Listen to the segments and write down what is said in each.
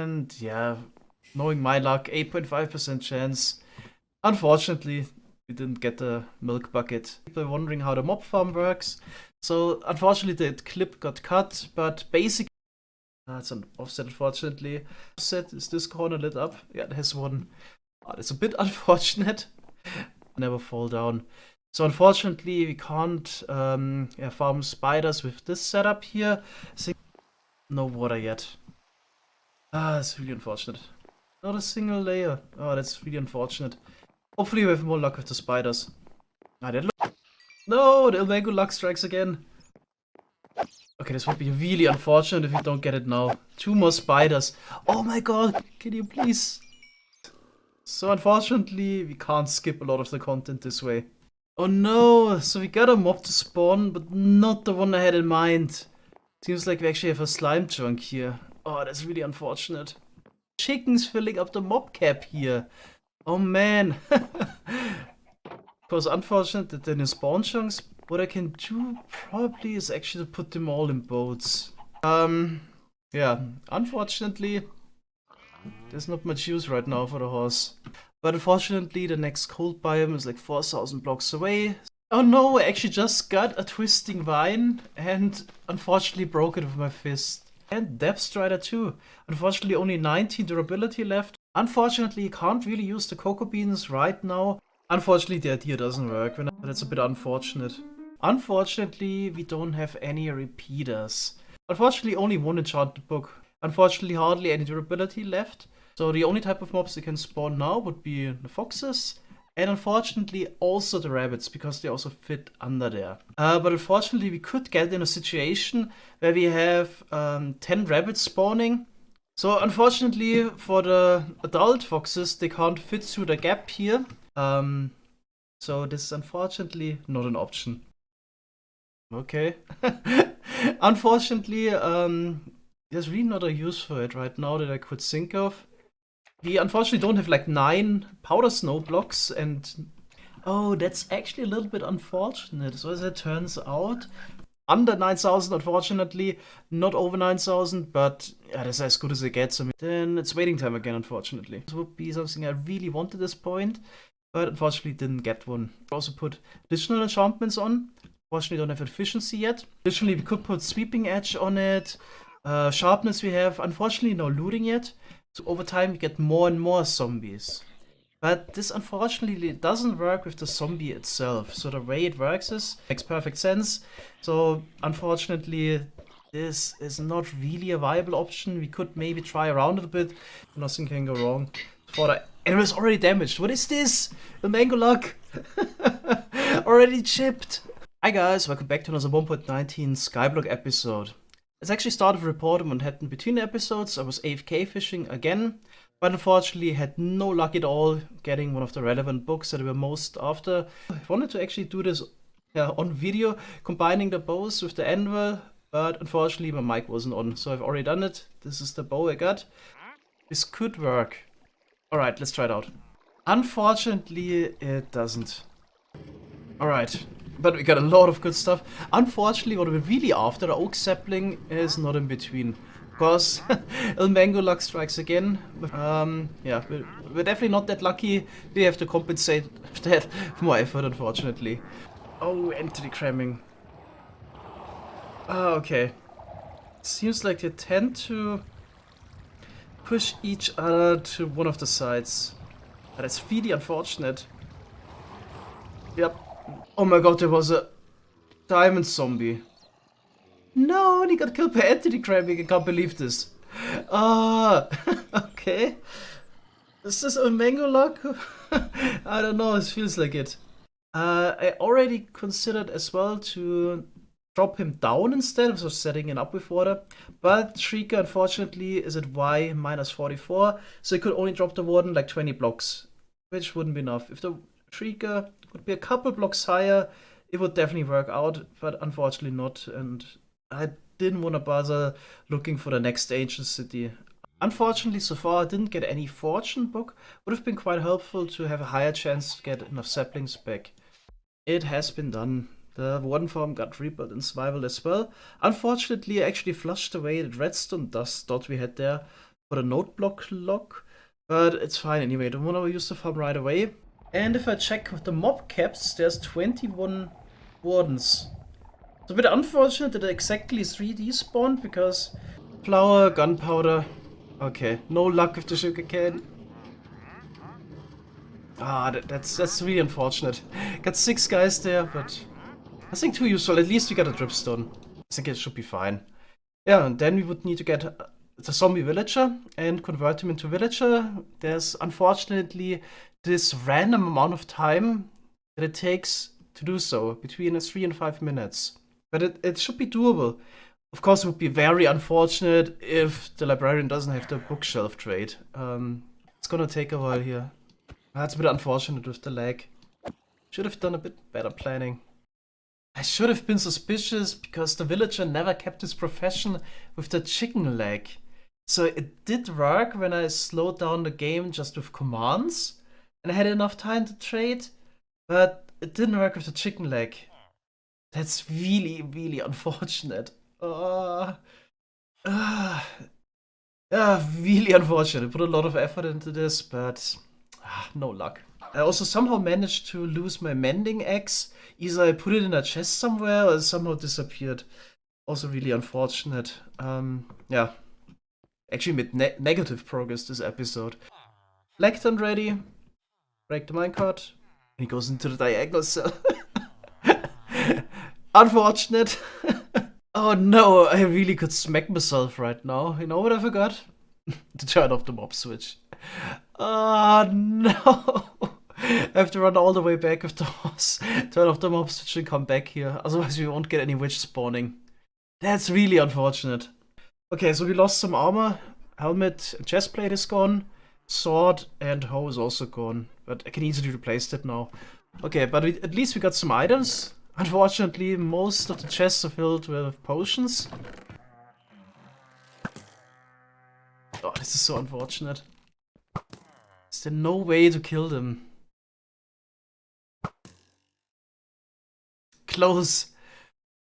And yeah, knowing my luck, 8.5% chance. Unfortunately, we didn't get the milk bucket. People are wondering how the mob farm works. So unfortunately the clip got cut, but basically it's an offset unfortunately. Offset, is this corner lit up? Yeah, there's one. It's a bit unfortunate. Never fall down. So unfortunately we can't farm spiders with this setup here. No water yet. It's really unfortunate. Not a single layer. Oh, that's really unfortunate. Hopefully we have more luck with the spiders. No, the Ilmango luck strikes again. Okay, this would be really unfortunate if we don't get it now. 2 more spiders. Oh my god, can you please? So unfortunately, we can't skip a lot of the content this way. Oh no, so we got a mob to spawn, but not the one I had in mind. Seems like we actually have a slime chunk here. Oh, that's really unfortunate. Chickens filling up the mob cap here. Oh man. It was unfortunate that they're in spawn chunks. What I can do probably is actually to put them all in boats. Yeah, unfortunately, there's not much use right now for the horse. But unfortunately, the next cold biome is like 4,000 blocks away. Oh no, I actually just got a twisting vine and unfortunately broke it with my fist. And Depth Strider too. Unfortunately, only 19 durability left. Unfortunately, you can't really use the cocoa beans right now. Unfortunately, the idea doesn't work. That's a bit unfortunate. Unfortunately, we don't have any repeaters. Unfortunately, only one enchanted book. Unfortunately, hardly any durability left. So the only type of mobs that can spawn now would be the foxes. And unfortunately, also the rabbits, because they also fit under there. But unfortunately, we could get in a situation where we have 10 rabbits spawning. So unfortunately, for the adult foxes, they can't fit through the gap here. So this is unfortunately not an option. Okay. Unfortunately, there's really not a use for it right now that I could think of. We unfortunately don't have like 9 powder snow blocks and... Oh, that's actually a little bit unfortunate. So as it turns out, under 9,000 unfortunately, not over 9,000, but yeah, that's as good as it gets. I mean, then it's waiting time again, unfortunately. This would be something I really want at this point, but unfortunately didn't get one. Also put additional enchantments on. Unfortunately don't have efficiency yet. Additionally, we could put sweeping edge on it. Sharpness we have. Unfortunately no looting yet. So over time we get more and more zombies. But this unfortunately doesn't work with the zombie itself. So the way it works makes perfect sense. So unfortunately this is not really a viable option. We could maybe try around it a bit. Nothing can go wrong. And it was already damaged. What is this? The mango luck. Already chipped. Hi guys, welcome back to another 1.19 Skyblock episode. It's actually started a report on what happened between the episodes. I was AFK fishing again, but unfortunately had no luck at all getting one of the relevant books that we were most after. I wanted to actually do this on video, combining the bows with the anvil, but unfortunately my mic wasn't on, so I've already done it. This is the bow I got. This could work. Alright, let's try it out. Unfortunately, it doesn't. Alright. But we got a lot of good stuff. Unfortunately, what we're really after, the oak sapling, is not in between. Because Ilmango luck strikes again. Yeah, we're definitely not that lucky. We have to compensate that for more effort, unfortunately. Oh, entity cramming. Ah, okay. Seems like they tend to push each other to one of the sides. That's really unfortunate. Yep. Oh my god, there was a diamond zombie. No, and he got killed by entity cramming. I can't believe this. Okay. Is this a mango luck? I don't know, it feels like it. I already considered as well to drop him down instead of setting it up with water. But Shrieker, unfortunately, is at Y minus 44, so he could only drop the warden like 20 blocks, which wouldn't be enough. If the Shrieker would be a couple blocks higher, it would definitely work out, but unfortunately not, and I didn't want to bother looking for the next ancient city. Unfortunately, so far I didn't get any fortune book. Would have been quite helpful to have a higher chance to get enough saplings back. It has been done. The warden farm got rebuilt in survival as well. Unfortunately, I actually flushed away the redstone dust dot we had there. for the node block lock, but it's fine anyway. Don't want to use the farm right away. And if I check with the mob caps, there's 21 wardens. It's a bit unfortunate that exactly 3 despawned because flour, gunpowder. Okay, no luck with the sugarcane. Ah, that's really unfortunate. Got 6 guys there, but I think 2 useful. At least we got a dripstone. I think it should be fine. Yeah, and then we would need to get the zombie villager and convert him into villager. There's unfortunately this random amount of time that it takes to do so, between 3 and 5 minutes. But it should be doable. Of course, it would be very unfortunate if the librarian doesn't have the bookshelf trait. It's gonna take a while here. That's a bit unfortunate with the lag. Should have done a bit better planning. I should have been suspicious because the villager never kept his profession with the chicken leg. So it did work when I slowed down the game just with commands and I had enough time to trade, but it didn't work with the chicken leg. That's really, really unfortunate. Really unfortunate. I put a lot of effort into this, but no luck. I also somehow managed to lose my mending axe. Either I put it in a chest somewhere or it somehow disappeared. Also really unfortunate. Yeah. Actually made negative progress this episode. Lectern ready. Break the minecart. And he goes into the diagonal cell. Unfortunate. Oh no, I really could smack myself right now. You know what I forgot? To turn off the mob switch. Oh no. I have to run all the way back with the horse, turn off the mob switch and come back here. Otherwise we won't get any witch spawning. That's really unfortunate. Okay, so we lost some armor. Helmet, chestplate is gone. Sword and hoe is also gone. But I can easily replace that now. Okay, but at least we got some items. Unfortunately, most of the chests are filled with potions. Oh, this is so unfortunate. Is there no way to kill them? Close.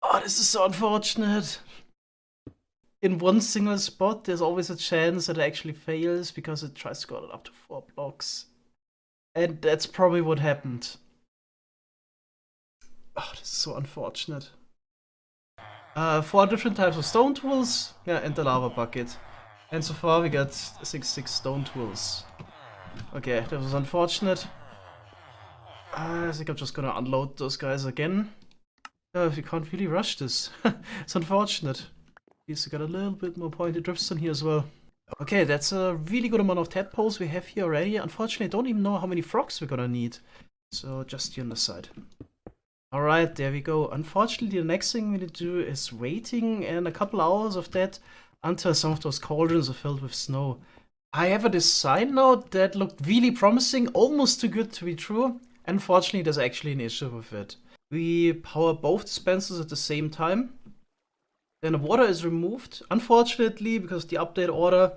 Oh, this is so unfortunate. In one single spot, there's always a chance that it actually fails because it tries to go up to 4 blocks. And that's probably what happened. Oh, this is so unfortunate. 4 different types of stone tools. Yeah, and the lava bucket. And so far we got, I think, 6 stone tools. Okay, that was unfortunate. I think I'm just gonna unload those guys again. We can't really rush this. It's unfortunate. At least we got a little bit more pointed dripstone here as well. Okay, that's a really good amount of tadpoles we have here already. Unfortunately, I don't even know how many frogs we're gonna need. So just here on the side. Alright, there we go. Unfortunately, the next thing we need to do is waiting and a couple hours of that until some of those cauldrons are filled with snow. I have a design now that looked really promising, almost too good to be true. Unfortunately, there's actually an issue with it. We power both dispensers at the same time. Then the water is removed, unfortunately, because the update order.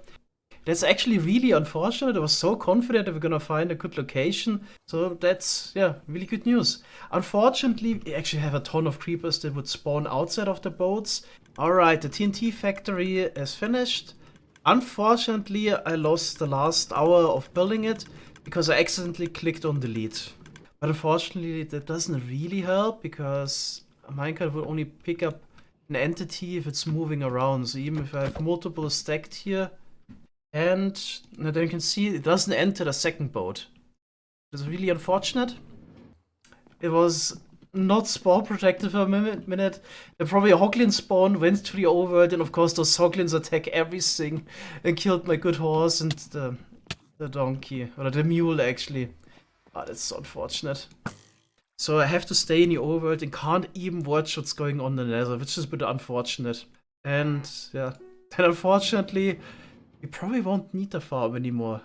That's actually really unfortunate. I was so confident that we're gonna find a good location. So that's, yeah, really good news. Unfortunately, we actually have a ton of creepers that would spawn outside of the boats. Alright, the TNT factory is finished. Unfortunately, I lost the last hour of building it because I accidentally clicked on delete. But unfortunately, that doesn't really help because a minecart will only pick up an entity if it's moving around. So even if I have multiple stacked here, and now then you can see it doesn't enter the second boat. It's really unfortunate. It was not spawn protected for a minute. Then probably a hoglin spawn went to the overworld, and of course those hoglins attack everything and killed my good horse and the donkey, or the mule actually. Ah, that's so unfortunate. So I have to stay in the overworld and can't even watch what's going on in the nether, which is a bit unfortunate. And yeah, then unfortunately, we probably won't need the farm anymore.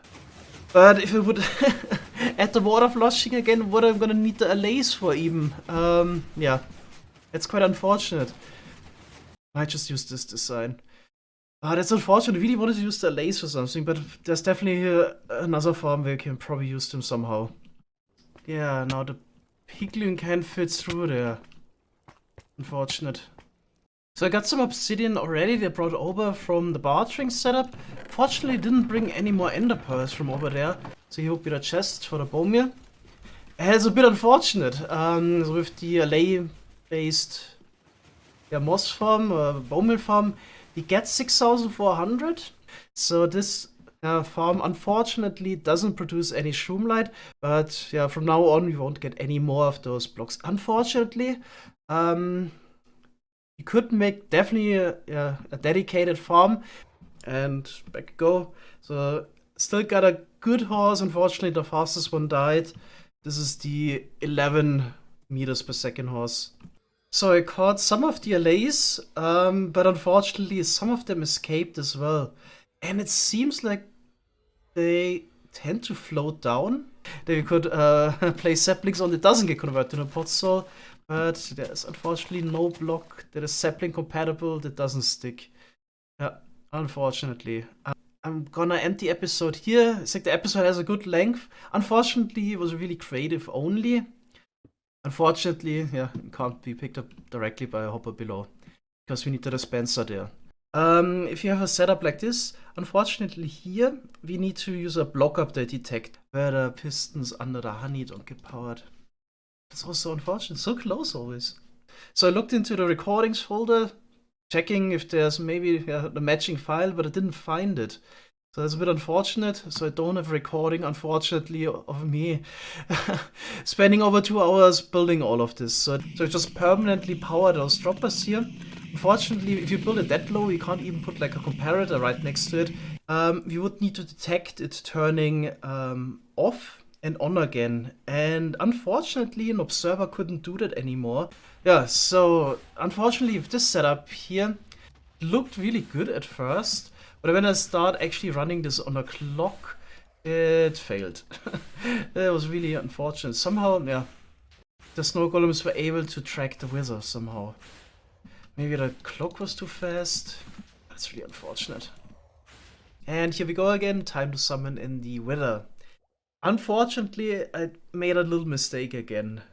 But if it would add the water flushing again, what I'm gonna need the allays for even. Yeah, it's quite unfortunate. I just use this design. That's unfortunate. I really wanted to use the allays for something, but there's definitely another farm where you can probably use them somehow. Yeah, now the piglin can't fit through there. Unfortunate. So I got some obsidian already they brought over from the bartering setup. Fortunately didn't bring any more ender pearls from over there. So here would be the chest for the bone meal. It's a bit unfortunate. So with the LA-based moss farm, bone meal farm, we get 6,400. So this farm unfortunately doesn't produce any shroomlight, but yeah, from now on we won't get any more of those blocks. Unfortunately, you could make definitely a dedicated farm, and back you go. So still got a good horse. Unfortunately, the fastest one died. This is the 11 meters per second horse. So I caught some of the LAs, but unfortunately some of them escaped as well. And it seems like they tend to float down. They could place saplings on that doesn't get converted to a pot soul, but there's unfortunately no block that is sapling compatible that doesn't stick. Yeah, unfortunately. I'm gonna end the episode here. It's like the episode has a good length. Unfortunately, it was really creative only. Unfortunately, yeah, it can't be picked up directly by a hopper below because we need the dispenser there. If you have a setup like this, unfortunately here, we need to use a block update detect where the pistons under the honey don't get powered. That's also unfortunate, so close always. So I looked into the recordings folder, checking if there's maybe the matching file, but I didn't find it. So that's a bit unfortunate. So I don't have a recording, unfortunately, of me spending over 2 hours building all of this. So I just permanently power those droppers here. Unfortunately, if you build it that low, you can't even put like a comparator right next to it. You would need to detect it turning off and on again. And unfortunately, an observer couldn't do that anymore. Yeah, so unfortunately, with this setup here, it looked really good at first. But when I start actually running this on a clock, it failed. That was really unfortunate. Somehow, yeah, the snow golems were able to track the wither somehow. Maybe the clock was too fast. That's really unfortunate. And here we go again. Time to summon in the wither. Unfortunately, I made a little mistake again.